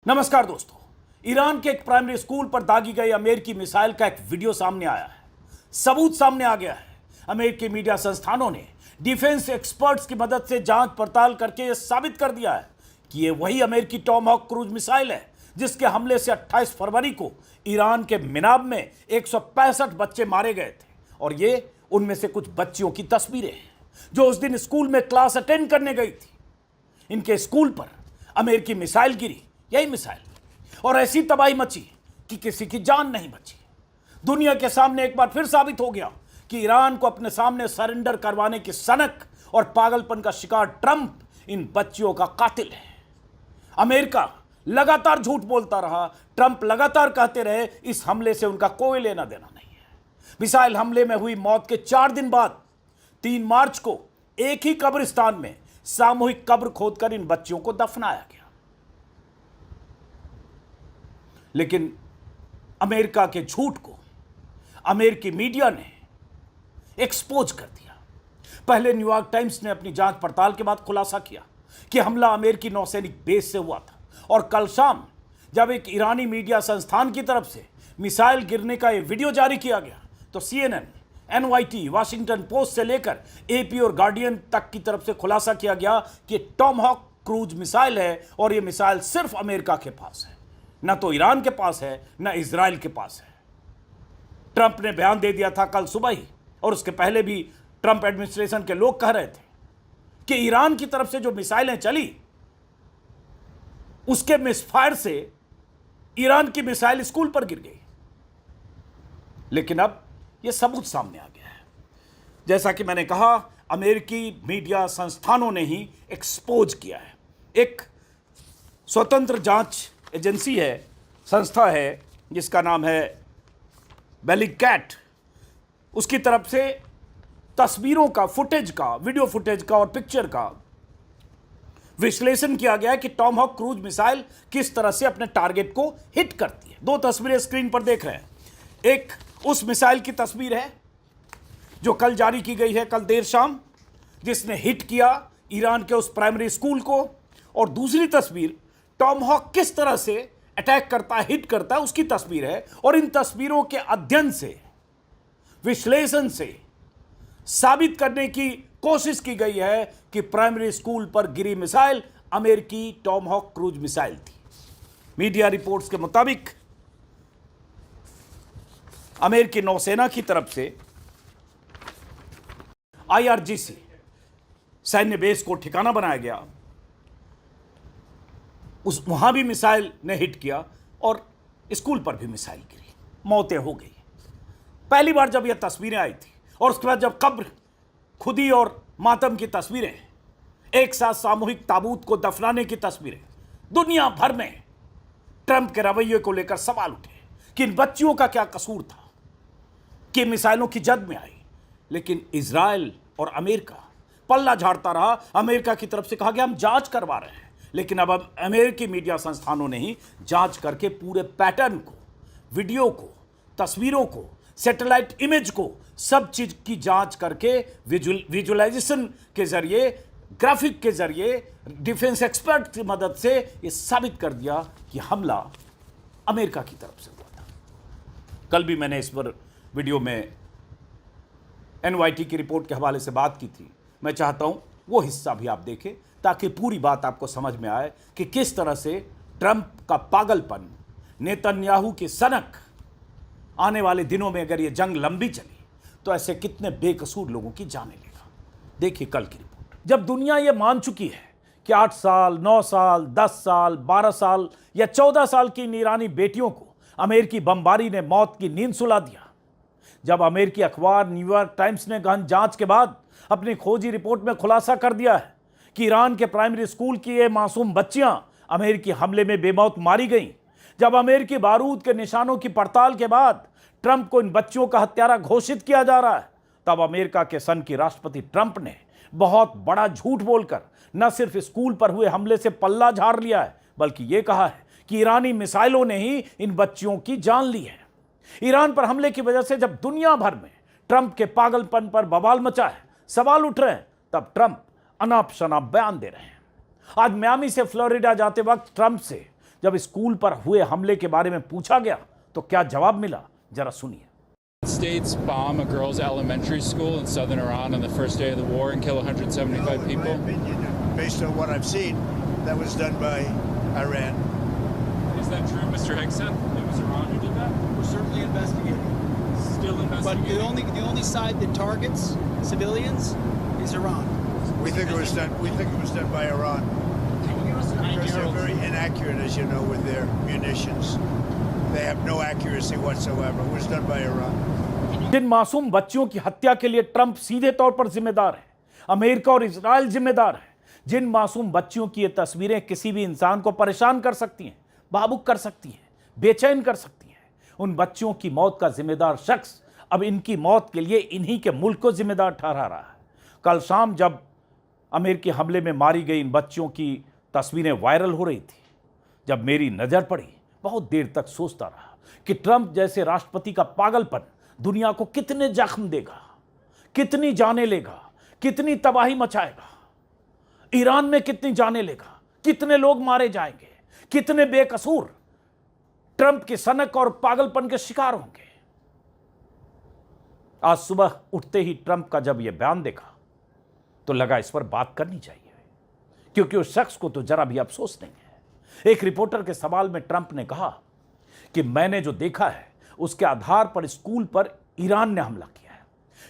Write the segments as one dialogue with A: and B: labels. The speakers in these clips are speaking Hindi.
A: नमस्कार दोस्तों। ईरान के एक प्राइमरी स्कूल पर दागी गई अमेरिकी मिसाइल का एक वीडियो सामने आया है। सबूत सामने आ गया है। अमेरिकी मीडिया संस्थानों ने डिफेंस एक्सपर्ट्स की मदद से जांच पड़ताल करके यह साबित कर दिया है कि यह वही अमेरिकी टॉमहॉक क्रूज मिसाइल है जिसके हमले से 28 फरवरी को ईरान के मिनाब में 165 बच्चे मारे गए थे। और ये उनमें से कुछ बच्चियों की तस्वीरें हैं जो उस दिन स्कूल में क्लास अटेंड करने गई थी। इनके स्कूल पर अमेरिकी मिसाइल गिरी, यही मिसाइल, और ऐसी तबाही मची कि किसी की जान नहीं बची। दुनिया के सामने एक बार फिर साबित हो गया कि ईरान को अपने सामने सरेंडर करवाने की सनक और पागलपन का शिकार ट्रंप इन बच्चियों का कातिल है। अमेरिका लगातार झूठ बोलता रहा, ट्रंप लगातार कहते रहे इस हमले से उनका कोई लेना देना नहीं है। मिसाइल हमले में हुई मौत के 4 दिन बाद 3 मार्च को एक ही कब्रिस्तान में सामूहिक कब्र खोदकर इन बच्चियों को दफनाया गया। लेकिन अमेरिका के झूठ को अमेरिकी मीडिया ने एक्सपोज कर दिया। पहले न्यूयॉर्क टाइम्स ने अपनी जांच पड़ताल के बाद खुलासा किया कि हमला अमेरिकी नौसैनिक बेस से हुआ था, और कल शाम जब एक ईरानी मीडिया संस्थान की तरफ से मिसाइल गिरने का यह वीडियो जारी किया गया तो CNN, NYT, वाशिंगटन पोस्ट से लेकर AP और गार्डियन तक की तरफ से खुलासा किया गया कि टॉमहॉक क्रूज मिसाइल है और यह मिसाइल सिर्फ अमेरिका के पास है, न तो ईरान के पास है न इजराइल के पास है। ट्रंप ने बयान दे दिया था कल सुबह ही, और उसके पहले भी ट्रंप एडमिनिस्ट्रेशन के लोग कह रहे थे कि ईरान की तरफ से जो मिसाइलें चली उसके मिसफायर से ईरान की मिसाइल स्कूल पर गिर गई। लेकिन अब यह सबूत सामने आ गया है। जैसा कि मैंने कहा, अमेरिकी मीडिया संस्थानों ने ही एक्सपोज किया है। एक स्वतंत्र जांच एजेंसी है, संस्था है जिसका नाम है बेलिंगकैट, उसकी तरफ से तस्वीरों का, फुटेज का, वीडियो फुटेज का और पिक्चर का विश्लेषण किया गया है कि टॉमहॉक क्रूज मिसाइल किस तरह से अपने टारगेट को हिट करती है। 2 तस्वीरें स्क्रीन पर देख रहे हैं। एक उस मिसाइल की तस्वीर है जो कल जारी की गई है, कल देर शाम, जिसने हिट किया ईरान के उस प्राइमरी स्कूल को, और दूसरी तस्वीर टॉमहॉक किस तरह से अटैक करता है, हिट करता है, उसकी तस्वीर है। और इन तस्वीरों के अध्ययन से, विश्लेषण से साबित करने की कोशिश की गई है कि प्राइमरी स्कूल पर गिरी मिसाइल अमेरिकी टॉमहॉक क्रूज मिसाइल थी। मीडिया रिपोर्ट्स के मुताबिक अमेरिकी नौसेना की तरफ से IRGC सैन्य बेस को ठिकाना बनाया गया, वहां भी मिसाइल ने हिट किया और स्कूल पर भी मिसाइल गिरी, मौतें हो गई। पहली बार जब यह तस्वीरें आई थी और उसके बाद जब कब्र खुदी और मातम की तस्वीरें, एक साथ सामूहिक ताबूत को दफनाने की तस्वीरें, दुनिया भर में ट्रंप के रवैये को लेकर सवाल उठे कि इन बच्चियों का क्या कसूर था कि मिसाइलों की जद में आई। लेकिन इजराइल और अमेरिका पल्ला झाड़ता रहा। अमेरिका की तरफ से कहा गया हम जांच करवा रहे हैं, लेकिन अब अमेरिकी मीडिया संस्थानों ने ही जांच करके पूरे पैटर्न को, वीडियो को, तस्वीरों को, सैटेलाइट इमेज को, सब चीज की जांच करके विजुअलाइजेशन के जरिए, ग्राफिक के जरिए, डिफेंस एक्सपर्ट की मदद से यह साबित कर दिया कि हमला अमेरिका की तरफ से हुआ था। कल भी मैंने इस पर वीडियो में NYT की रिपोर्ट के हवाले से बात की थी। मैं चाहता हूं वो हिस्सा भी आप देखें ताकि पूरी बात आपको समझ में आए कि किस तरह से ट्रंप का पागलपन, नेतन्याहू की सनक, आने वाले दिनों में अगर ये जंग लंबी चली तो ऐसे कितने बेकसूर लोगों की जाने लेगा। देखिए कल की रिपोर्ट। जब दुनिया ये मान चुकी है कि 8 साल, 9 साल, 10 साल, 12 साल या 14 साल की इन ईरानी बेटियों को अमेरिकी बमबारी ने मौत की नींद सुला दिया, जब अमेरिकी अखबार न्यूयॉर्क टाइम्स ने गहन जांच के बाद अपनी खोजी रिपोर्ट में खुलासा कर दिया है कि ईरान के प्राइमरी स्कूल की ये मासूम बच्चियां अमेरिकी हमले में बेमौत मारी गईं, जब अमेरिकी बारूद के निशानों की पड़ताल के बाद ट्रंप को इन बच्चियों का हत्यारा घोषित किया जा रहा है, तब अमेरिका के सन की राष्ट्रपति ट्रंप ने बहुत बड़ा झूठ बोलकर न सिर्फ स्कूल पर हुए हमले से पल्ला झाड़ लिया है, बल्कि यह कहा है कि ईरानी मिसाइलों ने ही इन बच्चियों की जान ली है। ईरान पर हमले की वजह से जब दुनिया भर में ट्रंप के पागलपन पर बवाल मचा है, सवाल उठ रहे हैं, तब ट्रंप अनाप शनाप बयान दे रहे हैं। आज मियामी से फ्लोरिडा जाते वक्त ट्रंप से जब स्कूल पर हुए हमले के बारे में पूछा गया तो क्या जवाब मिला, जरा सुनिए।
B: States bomb a girls' elementary school in southern Iran on the first day of the war and kill 175 people?
C: In my opinion, based on what I've seen, that was done by Iran.
B: Is that true, Mr. Hegseth? It was Iran who did that?
D: We're certainly investigating.
B: Still
D: But
B: investigating?
D: the only side that targets civilians is Iran.
C: We think it was done. We think it was done by Iran because they're very inaccurate, as you know, with their munitions. They have no accuracy whatsoever. It was done by Iran.
A: जिन मासूम बच्चियों की हत्या के लिए ट्रंप सीधे तौर पर जिम्मेदार है, अमेरिका और इजराइल जिम्मेदार है। जिन मासूम बच्चियों की ये तस्वीरें किसी भी इंसान को परेशान कर सकती हैं, भावुक कर सकती हैं, बेचैन कर सकती हैं, उन बच्चियों की मौत का जिम्मेदार शख्स अब इनकी मौत के लिए इन्हीं के मुल्क को जिम्मेदार ठहरा रहा है। कल शाम जब अमेरिकी हमले में मारी गई इन बच्चियों की तस्वीरें वायरल हो रही थी, जब मेरी नज़र पड़ी, बहुत देर तक सोचता रहा कि ट्रंप जैसे राष्ट्रपति का पागलपन दुनिया को कितने जख्म देगा, कितनी जानें लेगा, कितनी तबाही मचाएगा, ईरान में कितनी जानें लेगा, कितने लोग मारे जाएंगे, कितने बेकसूर ट्रंप के सनक और पागलपन के शिकार होंगे। आज सुबह उठते ही ट्रंप का जब यह बयान देखा तो लगा इस पर बात करनी चाहिए, क्योंकि उस शख्स को तो जरा भी अफसोस नहीं है। एक रिपोर्टर के सवाल में ट्रंप ने कहा कि मैंने जो देखा है उसके आधार पर स्कूल पर ईरान ने हमला किया है।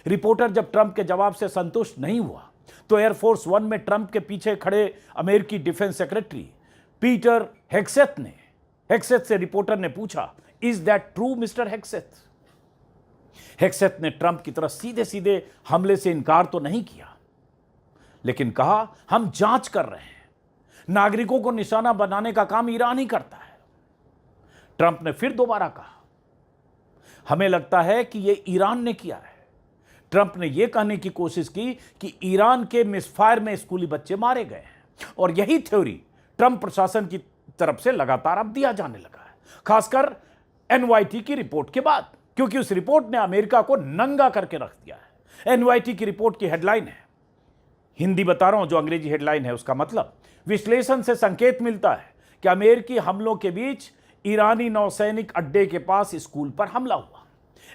A: रिपोर्टर जब ट्रंप के जवाब से संतुष्ट नहीं हुआ तो एयरफोर्स वन में ट्रंप के पीछे खड़े अमेरिकी डिफेंस सेक्रेटरी पीटर हेग्सेथ से रिपोर्टर ने पूछा, इज दैट ट्रू मिस्टर हेग्सेथ? हेग्सेथ ने ट्रंप की तरफ सीधे सीधे हमले से इनकार तो नहीं किया, लेकिन कहा हम जांच कर रहे हैं, नागरिकों को निशाना बनाने का काम ईरान ही करता है। ट्रंप ने फिर दोबारा कहा, हमें लगता है कि यह ईरान ने किया है। ट्रंप ने यह कहने की कोशिश की कि ईरान के मिसफायर में स्कूली बच्चे मारे गए हैं, और यही थ्योरी ट्रंप प्रशासन की तरफ से लगातार अब दिया जाने लगा है, खासकर एनवाईटी की रिपोर्ट के बाद, क्योंकि उस रिपोर्ट ने अमेरिका को नंगा करके रख दिया है। एनवाईटी की रिपोर्ट की हेडलाइन है, हिंदी बता रहा हूं, जो अंग्रेजी हेडलाइन है उसका मतलब, विश्लेषण से संकेत मिलता है कि अमेरिकी हमलों के बीच ईरानी नौसैनिक अड्डे के पास स्कूल पर हमला हुआ।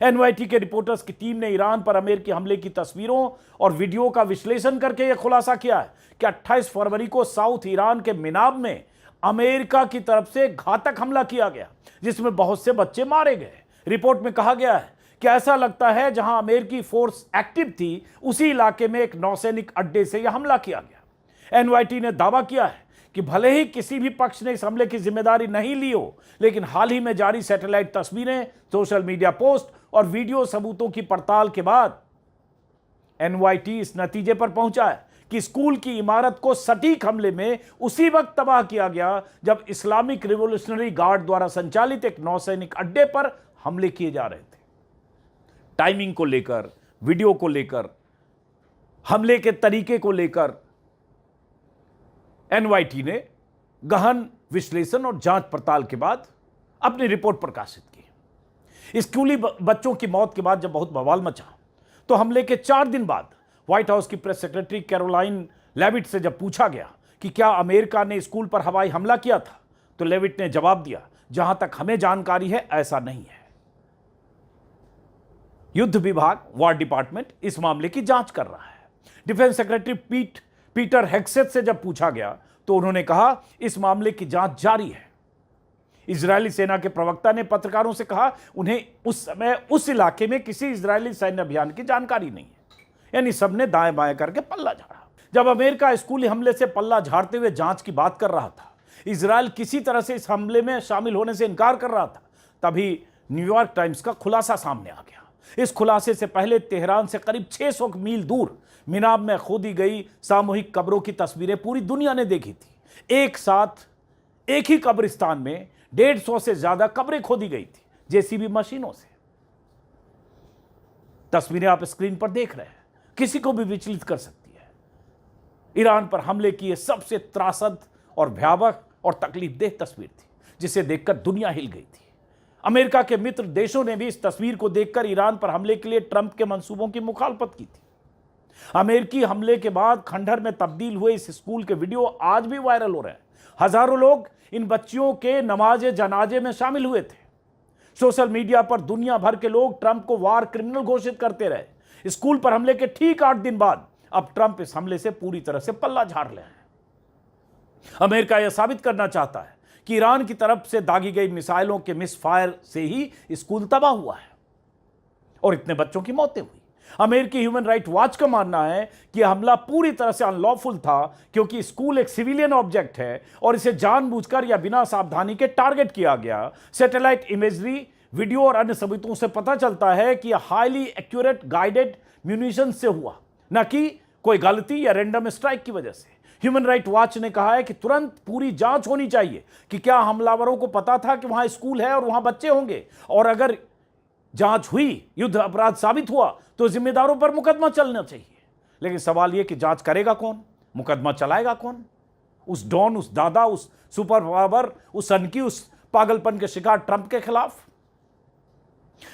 A: एनवाईटी के रिपोर्टर्स की टीम ने ईरान पर अमेरिकी हमले की तस्वीरों और वीडियो का विश्लेषण करके यह खुलासा किया है कि 28 फरवरी को साउथ ईरान के मिनाब में अमेरिका की तरफ से घातक हमला किया गया, जिसमें बहुत से बच्चे मारे गए। रिपोर्ट में कहा गया है कि ऐसा लगता है जहां अमेरिकी फोर्स एक्टिव थी, उसी इलाके में एक नौसैनिक अड्डे से यह हमला किया गया। एनवाईटी ने दावा किया है कि भले ही किसी भी पक्ष ने इस हमले की जिम्मेदारी नहीं ली हो, लेकिन हाल ही में जारी सैटेलाइट तस्वीरें, सोशल मीडिया पोस्ट और वीडियो सबूतों की पड़ताल के बाद एनवाईटी इस नतीजे पर पहुंचा है कि स्कूल की इमारत को सटीक हमले में उसी वक्त तबाह किया गया जब इस्लामिक रिवोल्यूशनरी गार्ड द्वारा संचालित एक नौसैनिक अड्डे पर हमले किए जा रहे थे। टाइमिंग को लेकर, वीडियो को लेकर, हमले के तरीके को लेकर एनवाईटी ने गहन विश्लेषण और जांच पड़ताल के बाद अपनी रिपोर्ट प्रकाशित की। स्कूली बच्चों की मौत के बाद जब बहुत बवाल मचा, तो हमले के 4 दिन बाद व्हाइट हाउस की प्रेस सेक्रेटरी कैरोलाइन लेविट से जब पूछा गया कि क्या अमेरिका ने स्कूल पर हवाई हमला किया था, तो लेविट ने जवाब दिया, जहां तक हमें जानकारी है ऐसा नहीं है। युद्ध विभाग, वॉर डिपार्टमेंट इस मामले की जांच कर रहा है। डिफेंस सेक्रेटरी पीटर हेग्सेथ से जब पूछा गया तो उन्होंने कहा इस मामले की जांच जारी है। इजरायली सेना के प्रवक्ता ने पत्रकारों से कहा उन्हें उस समय उस इलाके में किसी इजरायली सैन्य अभियान की जानकारी नहीं है, यानी सबने दाएं बाएं करके पल्ला झाड़ा। जब अमेरिका स्कूली हमले से पल्ला झाड़ते हुए जांच की बात कर रहा था, इजरायल किसी तरह से इस हमले में शामिल होने से इनकार कर रहा था, तभी न्यूयॉर्क टाइम्स का खुलासा सामने आ गया। इस खुलासे से पहले तेहरान से करीब 600 मील दूर मिनाब में खोदी गई सामूहिक कब्रों की तस्वीरें पूरी दुनिया ने देखी थी। एक साथ एक ही कब्रिस्तान में 150 से ज्यादा कब्रें खोदी गई थी जेसीबी मशीनों से। तस्वीरें आप स्क्रीन पर देख रहे हैं, किसी को भी विचलित कर सकती है। ईरान पर हमले की यह सबसे त्रासद और भयावह और तकलीफदेह तस्वीर थी, जिसे देखकर दुनिया हिल गई थी। अमेरिका के मित्र देशों ने भी इस तस्वीर को देखकर ईरान पर हमले के लिए ट्रंप के मंसूबों की मुखालफत की थी। अमेरिकी हमले के बाद खंडहर में तब्दील हुए इस स्कूल के वीडियो आज भी वायरल हो रहे हैं। हजारों लोग इन बच्चियों के नमाज जनाजे में शामिल हुए थे। सोशल मीडिया पर दुनिया भर के लोग ट्रंप को वार क्रिमिनल घोषित करते रहे। स्कूल पर हमले के ठीक 8 दिन बाद अब ट्रंप इस हमले से पूरी तरह से पल्ला झाड़ रहे हैं। अमेरिका यह साबित करना चाहता है कि ईरान की तरफ से दागी गई मिसाइलों के मिसफायर से ही स्कूल तबाह हुआ है और इतने बच्चों की मौतें हुई। अमेरिकी ह्यूमन राइट वॉच का मानना है कि यह हमला पूरी तरह से अनलॉफुल था, क्योंकि स्कूल एक सिविलियन ऑब्जेक्ट है और इसे जानबूझकर या बिना सावधानी के टारगेट किया गया। सैटेलाइट इमेजरी, वीडियो और अन्य सबूतों से पता चलता है कि यह हाईली एक्यूरेट गाइडेड म्यूनिशन से हुआ, न कि कोई गलती या रैंडम स्ट्राइक की वजह से। ह्यूमन राइट वॉच ने कहा है कि तुरंत पूरी जांच होनी चाहिए कि क्या हमलावरों को पता था कि वहां स्कूल है और वहां बच्चे होंगे, और अगर जांच हुई, युद्ध अपराध साबित हुआ, तो जिम्मेदारों पर मुकदमा चलना चाहिए। लेकिन सवाल यह कि जांच करेगा कौन, मुकदमा चलाएगा कौन? उस डॉन, उस दादा, उस सुपर पावर, उस सनकी, उस पागलपन के शिकार ट्रंप के खिलाफ?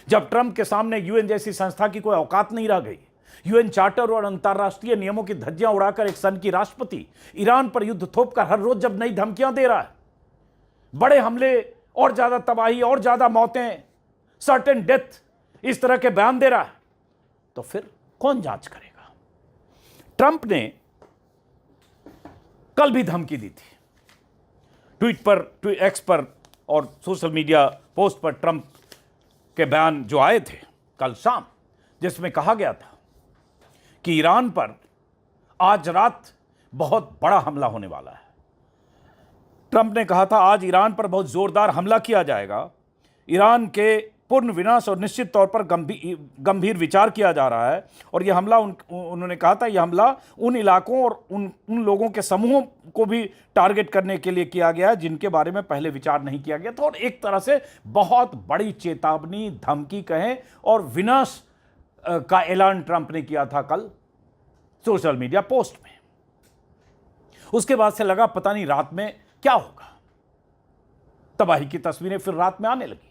A: जब ट्रंप के सामने यूएन जैसी संस्था की कोई औकात नहीं रह गई, यूएन चार्टर और अंतर्राष्ट्रीय नियमों की धज्जियां उड़ाकर एक सनकी राष्ट्रपति ईरान पर युद्ध थोपकर हर रोज जब नई धमकियां दे रहा है, बड़े हमले और ज्यादा तबाही और ज्यादा मौतें, सर्टेन डेथ, इस तरह के बयान दे रहा है, तो फिर कौन जांच करेगा? ट्रंप ने कल भी धमकी दी थी। ट्वीट पर, एक्स पर और सोशल मीडिया पोस्ट पर ट्रंप के बयान जो आए थे कल शाम, जिसमें कहा गया था कि ईरान पर आज रात बहुत बड़ा हमला होने वाला है। ट्रंप ने कहा था आज ईरान पर बहुत जोरदार हमला किया जाएगा, ईरान के पूर्ण विनाश और निश्चित तौर पर गंभीर विचार किया जा रहा है, और यह हमला उन्होंने कहा था यह हमला उन इलाकों और उन लोगों के समूहों को भी टारगेट करने के लिए किया गया जिनके बारे में पहले विचार नहीं किया गया था। और एक तरह से बहुत बड़ी चेतावनी, धमकी कहें, और विनाश का ऐलान ट्रंप ने किया था कल सोशल मीडिया पोस्ट में। उसके बाद से लगा पता नहीं रात में क्या होगा। तबाही की तस्वीरें फिर रात में आने लगी।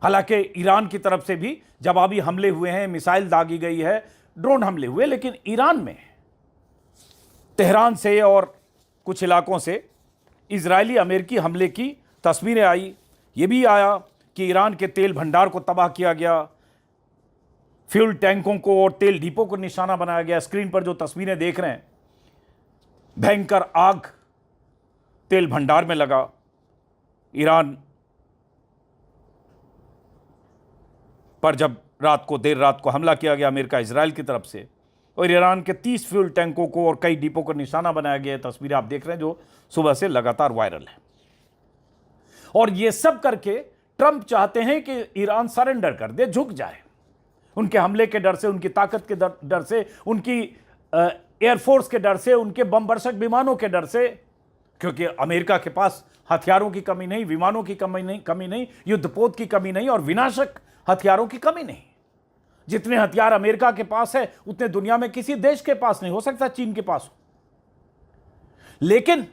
A: हालांकि ईरान की तरफ से भी जवाबी हमले हुए हैं, मिसाइल दागी गई है, ड्रोन हमले हुए, लेकिन ईरान में तेहरान से और कुछ इलाकों से इजरायली अमेरिकी हमले की तस्वीरें आई। यह भी आया कि ईरान के तेल भंडार को तबाह किया गया, फ्यूल टैंकों को और तेल डिपो को निशाना बनाया गया। स्क्रीन पर जो तस्वीरें देख रहे हैं, भयंकर आग तेल भंडार में लगा। ईरान पर जब देर रात को हमला किया गया अमेरिका इजराइल की तरफ से, और ईरान के 30 फ्यूल टैंकों को और कई डिपो को निशाना बनाया गया। तस्वीरें आप देख रहे हैं जो सुबह से लगातार वायरल है। और ये सब करके ट्रंप चाहते हैं कि ईरान सरेंडर कर दे, झुक जाए, उनके हमले के डर से, उनकी ताकत के डर से, उनकी एयरफोर्स के डर से, उनके बम वर्षक विमानों के डर से, क्योंकि अमेरिका के पास हथियारों की कमी नहीं, विमानों की कमी नहीं, युद्धपोत की कमी नहीं और विनाशक हथियारों की कमी नहीं। जितने हथियार अमेरिका के पास है उतने दुनिया में किसी देश के पास नहीं, हो सकता चीन के पास हो। लेकिन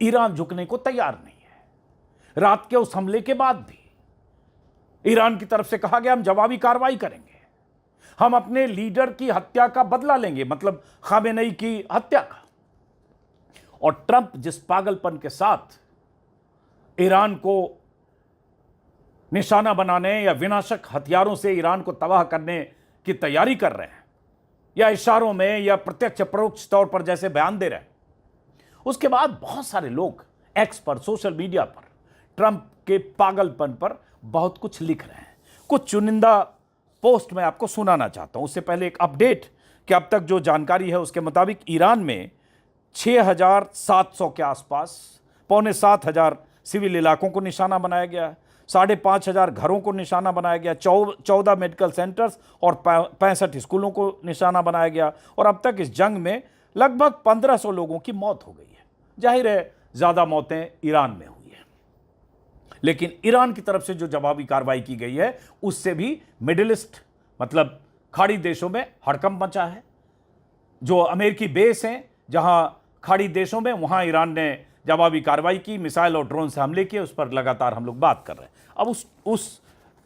A: ईरान झुकने को तैयार नहीं है। रात के उस हमले के बाद भी ईरान की तरफ से कहा गया हम जवाबी कार्रवाई करेंगे, हम अपने लीडर की हत्या का बदला लेंगे, मतलब खामेनेई की हत्या का। और ट्रंप जिस पागलपन के साथ ईरान को निशाना बनाने या विनाशक हथियारों से ईरान को तबाह करने की तैयारी कर रहे हैं, या इशारों में या प्रत्यक्ष परोक्ष तौर पर जैसे बयान दे रहे हैं, उसके बाद बहुत सारे लोग एक्स पर, सोशल मीडिया पर ट्रंप के पागलपन पर बहुत कुछ लिख रहे हैं। कुछ चुनिंदा पोस्ट मैं आपको सुनाना चाहता हूं। उससे पहले एक अपडेट कि अब तक जो जानकारी है उसके मुताबिक ईरान में 6,700 के आसपास 6,500 सिविल इलाकों को निशाना बनाया गया, 5,500 घरों को निशाना बनाया गया, 14 मेडिकल सेंटर्स और 65 स्कूलों को निशाना बनाया गया। और अब तक इस जंग में लगभग 1,500 लोगों की मौत हो गई है। जाहिर है ज़्यादा मौतें ईरान में हुई हैं, लेकिन ईरान की तरफ से जो जवाबी कार्रवाई की गई है उससे भी मिडिल ईस्ट, मतलब खाड़ी देशों में हड़कंप मचा है। जो अमेरिकी बेस हैं जहां खाड़ी देशों में, वहां ईरान ने जवाबी कार्रवाई की, मिसाइल और ड्रोन से हमले किए। उस पर लगातार हम लोग बात कर रहे हैं। अब उस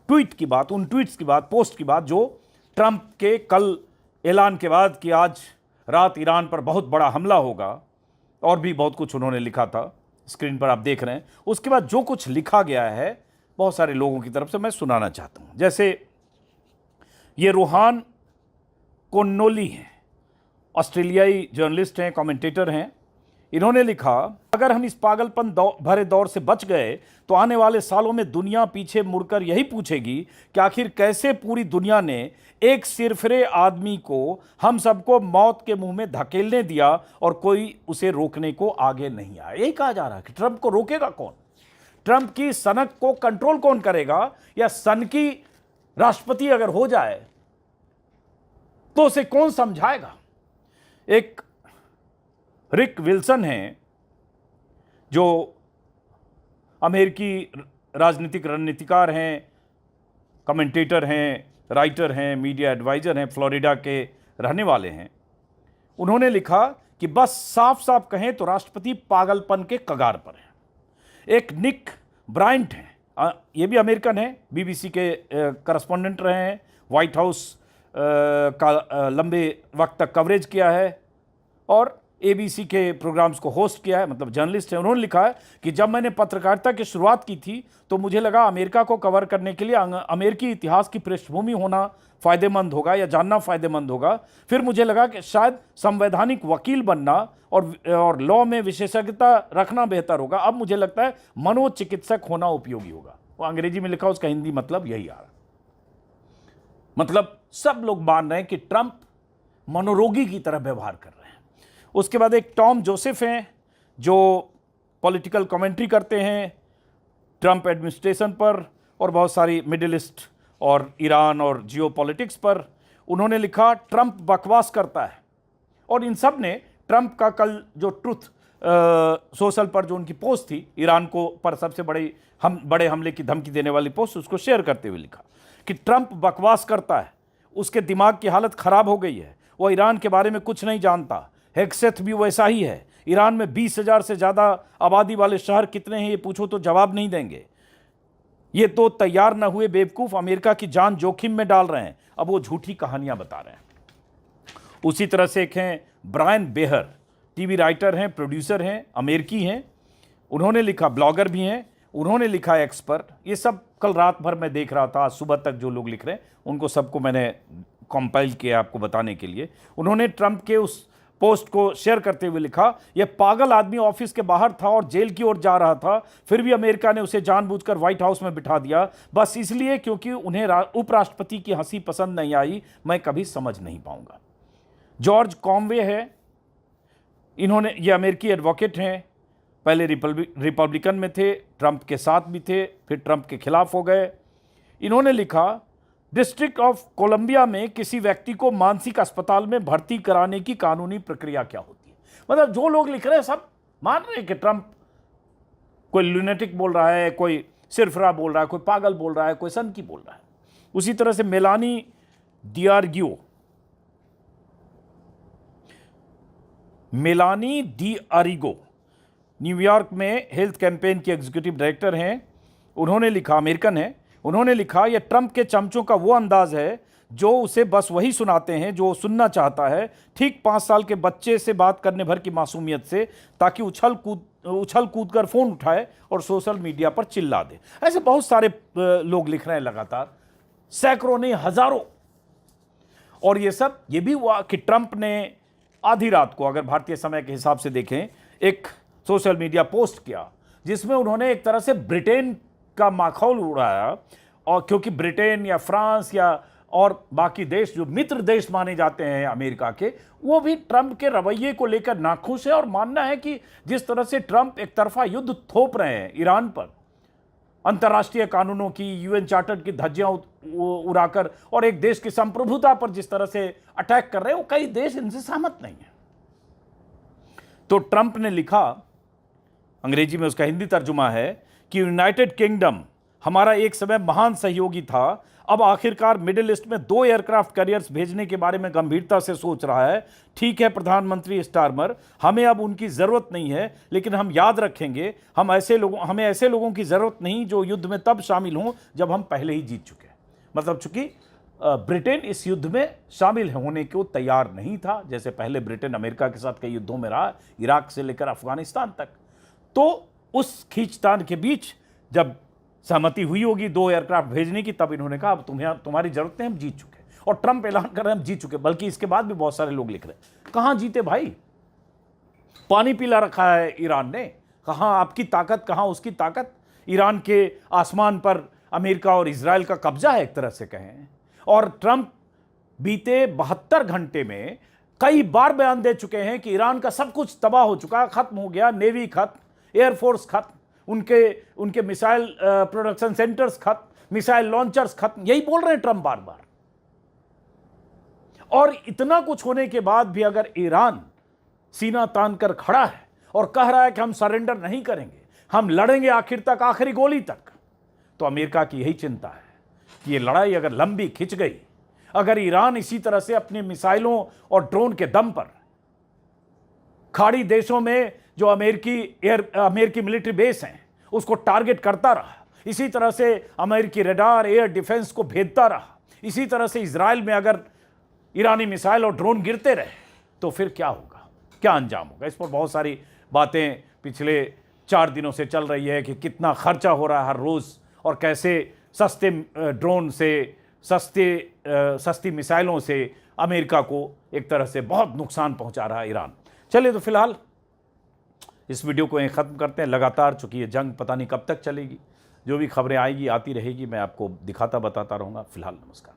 A: ट्वीट की बात, उन ट्वीट्स की बात, पोस्ट की बात जो ट्रंप के कल ऐलान के बाद कि आज रात ईरान पर बहुत बड़ा हमला होगा और भी बहुत कुछ उन्होंने लिखा था, स्क्रीन पर आप देख रहे हैं। उसके बाद जो कुछ लिखा गया है बहुत सारे लोगों की तरफ से मैं सुनाना चाहता हूँ। जैसे ये रोहान कोन्नोली हैं, ऑस्ट्रेलियाई जर्नलिस्ट हैं, कमेंटेटर हैं। इन्होंने लिखा, अगर हम इस पागलपन भरे दौर से बच गए तो आने वाले सालों में दुनिया पीछे मुड़कर यही पूछेगी कि आखिर कैसे पूरी दुनिया ने एक सिरफिरे आदमी को हम सबको मौत के मुंह में धकेलने दिया और कोई उसे रोकने को आगे नहीं आया। यही कहा जा रहा है कि ट्रंप को रोकेगा कौन, ट्रंप की सनक को कंट्रोल कौन करेगा, या सन की राष्ट्रपति अगर हो जाए तो उसे कौन समझाएगा। एक रिक विल्सन हैं जो अमेरिकी राजनीतिक रणनीतिकार हैं, कमेंटेटर हैं, राइटर हैं, मीडिया एडवाइजर हैं, फ्लोरिडा के रहने वाले हैं। उन्होंने लिखा कि बस साफ साफ कहें तो राष्ट्रपति पागलपन के कगार पर हैं। एक निक ब्रायंट हैं, ये भी अमेरिकन हैं, बीबीसी के करस्पॉन्डेंट रहे हैं, व्हाइट हाउस का लंबे वक्त तक कवरेज किया है और एबीसी के प्रोग्राम्स को होस्ट किया है, मतलब जर्नलिस्ट है। उन्होंने लिखा है कि जब मैंने पत्रकारिता की शुरुआत की थी तो मुझे लगा अमेरिका को कवर करने के लिए अमेरिकी इतिहास की पृष्ठभूमि होना फ़ायदेमंद होगा या जानना फ़ायदेमंद होगा। फिर मुझे लगा कि शायद संवैधानिक वकील बनना और लॉ में विशेषज्ञता रखना बेहतर होगा। अब मुझे लगता है मनोचिकित्सक होना उपयोगी होगा। वो अंग्रेजी में लिखा, उसका हिंदी मतलब यही आ रहा। मतलब सब लोग मान रहे हैं कि ट्रंप मनोरोगी की तरह व्यवहार कर रहे हैं। उसके बाद एक टॉम जोसेफ हैं जो पॉलिटिकल कमेंट्री करते हैं ट्रंप एडमिनिस्ट्रेशन पर और बहुत सारी मिडिल ईस्ट और ईरान और जियोपॉलिटिक्स पर। उन्होंने लिखा, ट्रंप बकवास करता है। और इन सब ने ट्रंप का कल जो ट्रुथ सोशल पर जो उनकी पोस्ट थी, ईरान को पर सबसे बड़े हमले की धमकी देने वाली पोस्ट, उसको शेयर करते हुए लिखा कि ट्रंप बकवास करता है, उसके दिमाग की हालत ख़राब हो गई है, वो ईरान के बारे में कुछ नहीं जानता। हेक्सेथ भी वैसा ही है। ईरान में 20,000 से ज़्यादा आबादी वाले शहर कितने हैं ये पूछो तो जवाब नहीं देंगे। ये तो तैयार न हुए बेवकूफ़ अमेरिका की जान जोखिम में डाल रहे हैं, अब वो झूठी कहानियां बता रहे हैं। उसी तरह से एक हैं ब्रायन बेहर, टीवी राइटर हैं, प्रोड्यूसर हैं, अमेरिकी हैं। उन्होंने लिखा, ब्लॉगर भी हैं, उन्होंने लिखा एक्सपर्ट। ये सब कल रात भर मैं देख रहा था, आज सुबह तक जो लोग लिख रहे हैं उनको सबको मैंने कंपाइल किया आपको बताने के लिए। उन्होंने ट्रंप के उस पोस्ट को शेयर करते हुए लिखा, यह पागल आदमी ऑफिस के बाहर था और जेल की ओर जा रहा था, फिर भी अमेरिका ने उसे जानबूझकर व्हाइट हाउस में बिठा दिया, बस इसलिए क्योंकि उन्हें उपराष्ट्रपति की हंसी पसंद नहीं आई। मैं कभी समझ नहीं पाऊंगा। जॉर्ज कॉनवे है, इन्होंने, ये अमेरिकी एडवोकेट हैं, पहले रिपब्लिकन में थे, ट्रंप के साथ भी थे, फिर ट्रंप के खिलाफ हो गए। इन्होंने लिखा, डिस्ट्रिक्ट ऑफ कोलंबिया में किसी व्यक्ति को मानसिक अस्पताल में भर्ती कराने की कानूनी प्रक्रिया क्या होती है। मतलब जो लोग लिख रहे हैं सब मान रहे हैं कि ट्रंप कोई लुनेटिक बोल रहा है, कोई सिरफरा बोल रहा है, कोई पागल बोल रहा है, कोई सनकी बोल रहा है। उसी तरह से मेलानी डिआरिगो न्यूयॉर्क में हेल्थ कैंपेन की एग्जीक्यूटिव डायरेक्टर हैं। उन्होंने लिखा, अमेरिकन है, उन्होंने लिखा, यह ट्रंप के चमचों का वो अंदाज है जो उसे बस वही सुनाते हैं जो सुनना चाहता है, ठीक 5 साल के बच्चे से बात करने भर की मासूमियत से, ताकि उछल कूद कर फोन उठाए और सोशल मीडिया पर चिल्ला दे। ऐसे बहुत सारे लोग लिख रहे हैं लगातार, सैकड़ों नहीं हजारों। और ये भी हुआ कि ट्रंप ने आधी रात को, अगर भारतीय समय के हिसाब से देखें, एक सोशल मीडिया पोस्ट किया जिसमें उन्होंने एक तरह से ब्रिटेन का माखौल उड़ाया। और क्योंकि ब्रिटेन या फ्रांस या और बाकी देश जो मित्र देश माने जाते हैं अमेरिका के, वो भी ट्रंप के रवैये को लेकर नाखुश है और मानना है कि जिस तरह से ट्रंप एक तरफा युद्ध थोप रहे हैं ईरान पर, अंतर्राष्ट्रीय कानूनों की, यूएन चार्टर की धज्जियां उड़ाकर, और एक देश की संप्रभुता पर जिस तरह से अटैक कर रहे हैं, वो कई देश इनसे सहमत नहीं है। तो ट्रंप ने लिखा, अंग्रेजी में उसका हिंदी तर्जुमा है कि यूनाइटेड किंगडम हमारा एक समय महान सहयोगी था, अब आखिरकार मिडिल ईस्ट में 2 एयरक्राफ्ट कैरियर्स भेजने के बारे में गंभीरता से सोच रहा है। ठीक है प्रधानमंत्री स्टारमर, हमें अब उनकी ज़रूरत नहीं है, लेकिन हम याद रखेंगे हमें ऐसे लोगों की ज़रूरत नहीं जो युद्ध में तब शामिल हों जब हम पहले ही जीत चुके हैं। मतलब चूंकि ब्रिटेन इस युद्ध में शामिल होने को तैयार नहीं था, जैसे पहले ब्रिटेन अमेरिका के साथ कई युद्धों में रहा, इराक से लेकर अफगानिस्तान तक। तो उस खींचतान के बीच जब सहमति हुई होगी 2 एयरक्राफ्ट भेजने की, तब इन्होंने कहा अब तुम्हारी जरूरत नहीं, हम जीत चुके। और ट्रंप ऐलान कर रहे हैं हम जीत चुके, बल्कि इसके बाद भी बहुत सारे लोग लिख रहे हैं कहाँ जीते भाई, पानी पिला रखा है ईरान ने, कहाँ आपकी ताकत, कहाँ उसकी ताकत। ईरान के आसमान पर अमेरिका और इजराइल का कब्जा है एक तरह से कहें। और ट्रंप बीते 72 घंटे में कई बार बयान दे चुके हैं कि ईरान का सब कुछ तबाह हो चुका, खत्म हो गया, नेवी खत्म, एयरफोर्स खत्म, उनके मिसाइल प्रोडक्शन सेंटर्स खत्म, मिसाइल लॉन्चर्स खत्म, यही बोल रहे हैं ट्रंप बार बार। और इतना कुछ होने के बाद भी अगर ईरान सीना तान कर खड़ा है और कह रहा है कि हम सरेंडर नहीं करेंगे, हम लड़ेंगे आखिर तक, आखिरी गोली तक, तो अमेरिका की यही चिंता है कि ये लड़ाई अगर लंबी खिंच गई, अगर ईरान इसी तरह से अपने मिसाइलों और ड्रोन के दम पर खाड़ी देशों में जो अमेरिकी मिलिट्री बेस हैं उसको टारगेट करता रहा, इसी तरह से अमेरिकी रडार एयर डिफेंस को भेजता रहा, इसी तरह से इजराइल में अगर ईरानी मिसाइल और ड्रोन गिरते रहे, तो फिर क्या होगा, क्या अंजाम होगा। इस पर बहुत सारी बातें पिछले 4 दिनों से चल रही है कि कितना खर्चा हो रहा है हर रोज़, और कैसे सस्ते ड्रोन से, सस्ती मिसाइलों से अमेरिका को एक तरह से बहुत नुकसान पहुंचा रहा है ईरान। चलिए तो फिलहाल इस वीडियो को यहीं ख़त्म करते हैं। लगातार चूँकि ये जंग पता नहीं कब तक चलेगी, जो भी खबरें आएगी आती रहेगी, मैं आपको दिखाता बताता रहूँगा। फिलहाल नमस्कार।